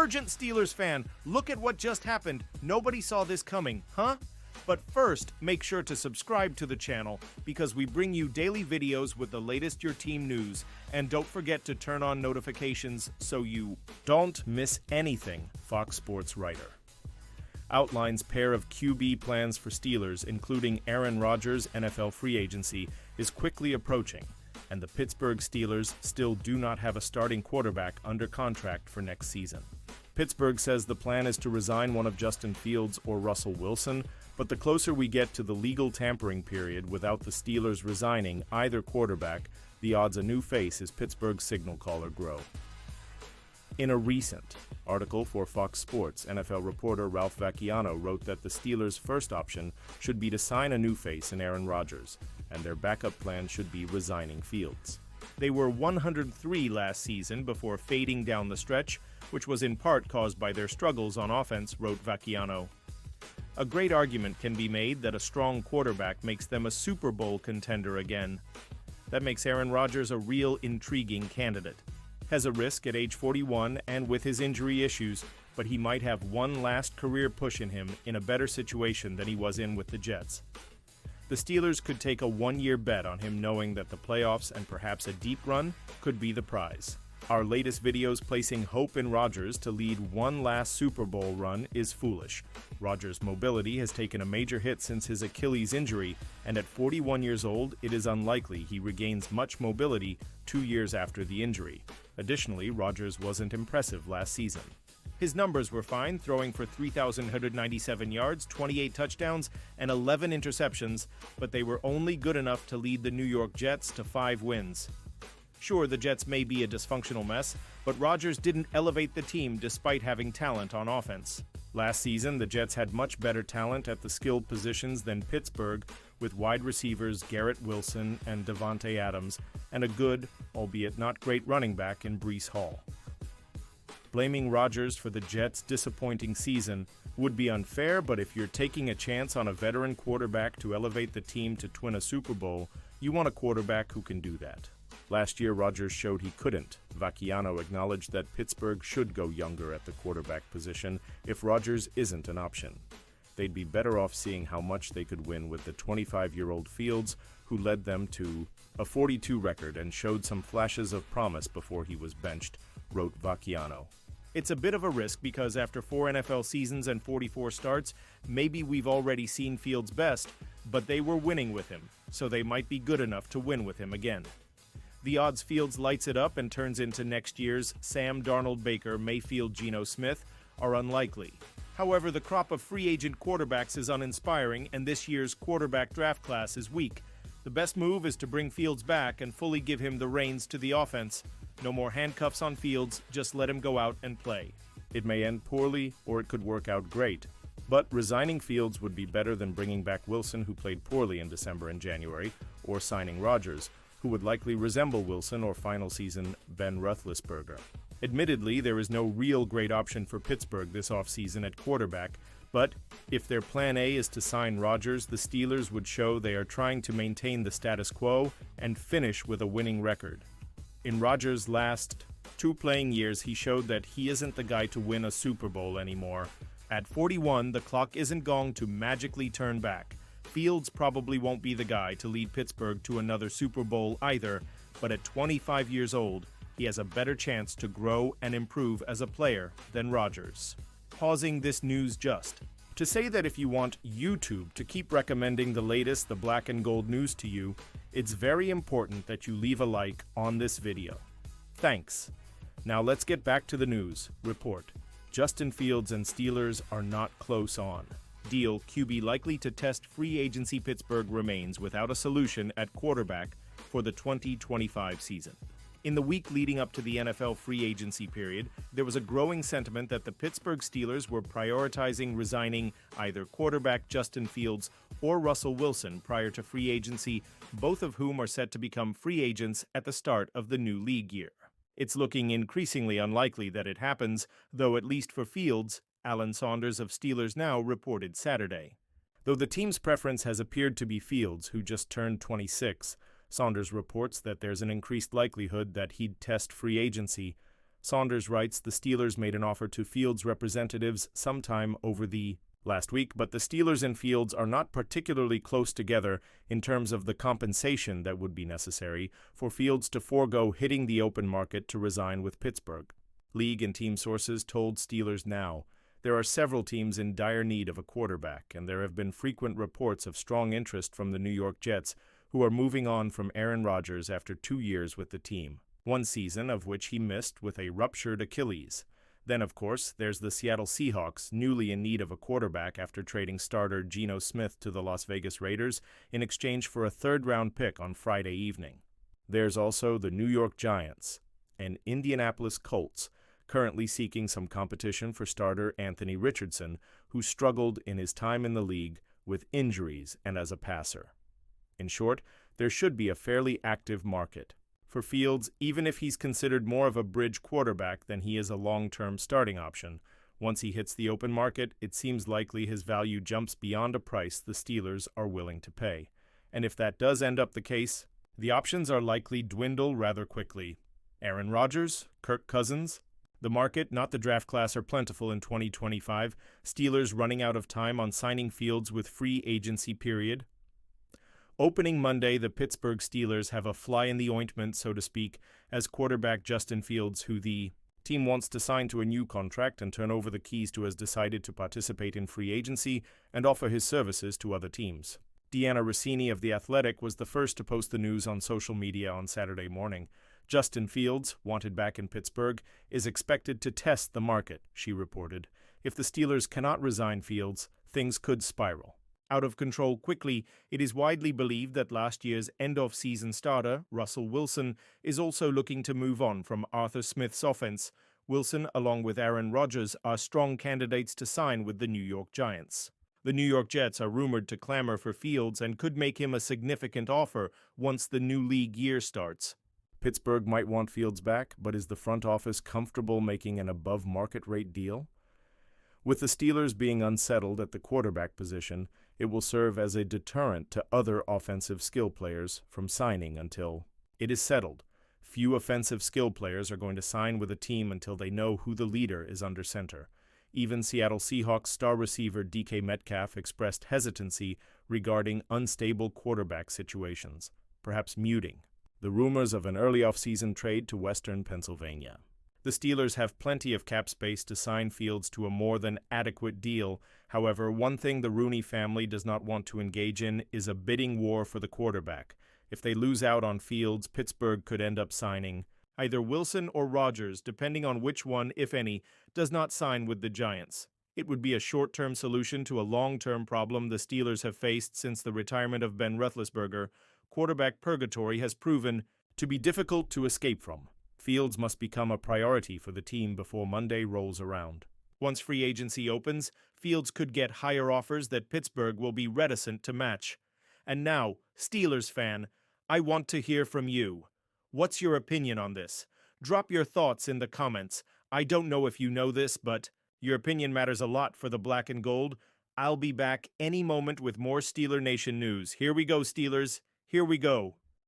Urgent Steelers fan, look at what just happened. Nobody saw this coming, huh? But first, make sure to subscribe to the channel because we bring you daily videos with the latest your team news. And don't forget to turn on notifications so you don't miss anything. Fox Sports writer outlines pair of QB plans for Steelers, including Aaron Rodgers' NFL free agency, is quickly approaching, and the Pittsburgh Steelers still do not have a starting quarterback under contract for next season. Pittsburgh says the plan is to resign one of Justin Fields or Russell Wilson, but the closer we get to the legal tampering period without the Steelers resigning either quarterback, the odds a new face is Pittsburgh's signal caller grow. In a recent article for Fox Sports, NFL reporter Ralph Vacchiano wrote that the Steelers' first option should be to sign a new face in Aaron Rodgers, and their backup plan should be resigning Fields. They were 103 last season before fading down the stretch, which was in part caused by their struggles on offense, wrote Vacchiano. A great argument can be made that a strong quarterback makes them a Super Bowl contender again. That makes Aaron Rodgers a real intriguing candidate. Has a risk at age 41 and with his injury issues, but he might have one last career push in him in a better situation than he was in with the Jets. The Steelers could take a one-year bet on him, knowing that the playoffs and perhaps a deep run could be the prize. Our latest videos placing hope in Rodgers to lead one last Super Bowl run is foolish. Rodgers' mobility has taken a major hit since his Achilles injury, and at 41 years old, it is unlikely he regains much mobility 2 years after the injury. Additionally, Rodgers wasn't impressive last season. His numbers were fine, throwing for 3,197 yards, 28 touchdowns, and 11 interceptions, but they were only good enough to lead the New York Jets to 5 wins. Sure, the Jets may be a dysfunctional mess, but Rodgers didn't elevate the team despite having talent on offense. Last season, the Jets had much better talent at the skilled positions than Pittsburgh, with wide receivers Garrett Wilson and Davante Adams, and a good, albeit not great running back in Breece Hall. Blaming Rodgers for the Jets' disappointing season would be unfair, but if you're taking a chance on a veteran quarterback to elevate the team to win a Super Bowl, you want a quarterback who can do that. Last year, Rodgers showed he couldn't. Vacchiano acknowledged that Pittsburgh should go younger at the quarterback position if Rodgers isn't an option. They'd be better off seeing how much they could win with the 25-year-old Fields, who led them to a 42 record and showed some flashes of promise before he was benched, wrote Vacchiano. It's a bit of a risk because after 4 NFL seasons and 44 starts, maybe we've already seen Fields' best, but they were winning with him, so they might be good enough to win with him again. The odds Fields lights it up and turns into next year's Sam Darnold, Baker, Mayfield, Geno Smith are unlikely. However, the crop of free agent quarterbacks is uninspiring, and this year's quarterback draft class is weak. The best move is to bring Fields back and fully give him the reins to the offense. No more handcuffs on Fields, just let him go out and play. It may end poorly, or it could work out great. But resigning Fields would be better than bringing back Wilson, who played poorly in December and January, or signing Rodgers, who would likely resemble Wilson or final season Ben Roethlisberger. Admittedly, there is no real great option for Pittsburgh this offseason at quarterback, but if their plan A is to sign Rodgers, the Steelers would show they are trying to maintain the status quo and finish with a winning record. In Rodgers' last 2 playing years, he showed that he isn't the guy to win a Super Bowl anymore. At 41, the clock isn't going to magically turn back. Fields probably won't be the guy to lead Pittsburgh to another Super Bowl either, but at 25 years old, he has a better chance to grow and improve as a player than Rodgers. Pausing this news just to say that if you want YouTube to keep recommending the latest The Black and Gold news to you, it's very important that you leave a like on this video. Thanks. Now let's get back to the news. Report: Justin Fields and Steelers are not close on. Deal: QB likely to test free agency. Pittsburgh remains without a solution at quarterback for the 2025 season. In the week leading up to the NFL free agency period, there was a growing sentiment that the Pittsburgh Steelers were prioritizing resigning either quarterback Justin Fields or Russell Wilson prior to free agency, both of whom are set to become free agents at the start of the new league year. It's looking increasingly unlikely that it happens, though at least for Fields, Alan Saunders of Steelers Now reported Saturday. Though the team's preference has appeared to be Fields, who just turned 26, Saunders reports that there's an increased likelihood that he'd test free agency. Saunders writes the Steelers made an offer to Fields' representatives sometime over the last week, but the Steelers and Fields are not particularly close together in terms of the compensation that would be necessary for Fields to forego hitting the open market to resign with Pittsburgh. League and team sources told Steelers Now, there are several teams in dire need of a quarterback, and there have been frequent reports of strong interest from the New York Jets, who are moving on from Aaron Rodgers after 2 years with the team, one season of which he missed with a ruptured Achilles. Then, of course, there's the Seattle Seahawks, newly in need of a quarterback after trading starter Geno Smith to the Las Vegas Raiders in exchange for a third-round pick on Friday evening. There's also the New York Giants and Indianapolis Colts, currently seeking some competition for starter Anthony Richardson, who struggled in his time in the league with injuries and as a passer. In short, there should be a fairly active market. For Fields, even if he's considered more of a bridge quarterback than he is a long-term starting option, once he hits the open market, it seems likely his value jumps beyond a price the Steelers are willing to pay. And if that does end up the case, the options are likely dwindle rather quickly. Aaron Rodgers, Kirk Cousins. The market, not the draft class, are plentiful in 2025, Steelers running out of time on signing Fields with free agency period. Opening Monday, the Pittsburgh Steelers have a fly in the ointment, so to speak, as quarterback Justin Fields, who the team wants to sign to a new contract and turn over the keys to, has decided to participate in free agency and offer his services to other teams. Deanna Rossini of The Athletic was the first to post the news on social media on Saturday morning. Justin Fields, wanted back in Pittsburgh, is expected to test the market, she reported. If the Steelers cannot resign Fields, things could spiral out of control quickly. It is widely believed that last year's end-of-season starter, Russell Wilson, is also looking to move on from Arthur Smith's offense. Wilson, along with Aaron Rodgers, are strong candidates to sign with the New York Giants. The New York Jets are rumored to clamor for Fields and could make him a significant offer once the new league year starts. Pittsburgh might want Fields back, but is the front office comfortable making an above-market rate deal? With the Steelers being unsettled at the quarterback position, it will serve as a deterrent to other offensive skill players from signing until it is settled. Few offensive skill players are going to sign with a team until they know who the leader is under center. Even Seattle Seahawks star receiver DK Metcalf expressed hesitancy regarding unstable quarterback situations, perhaps muting the rumors of an early off-season trade to Western Pennsylvania. The Steelers have plenty of cap space to sign Fields to a more than adequate deal. However, one thing the Rooney family does not want to engage in is a bidding war for the quarterback. If they lose out on Fields, Pittsburgh could end up signing either Wilson or Rodgers, depending on which one, if any, does not sign with the Giants. It would be a short-term solution to a long-term problem the Steelers have faced since the retirement of Ben Roethlisberger. Quarterback purgatory has proven to be difficult to escape from. Fields must become a priority for the team before Monday rolls around. Once free agency opens, Fields could get higher offers that Pittsburgh will be reticent to match. And now, Steelers fan, I want to hear from you. What's your opinion on this? Drop your thoughts in the comments. I don't know if you know this, but your opinion matters a lot for the black and gold. I'll be back any moment with more Steeler Nation news. Here we go, Steelers. Here we go.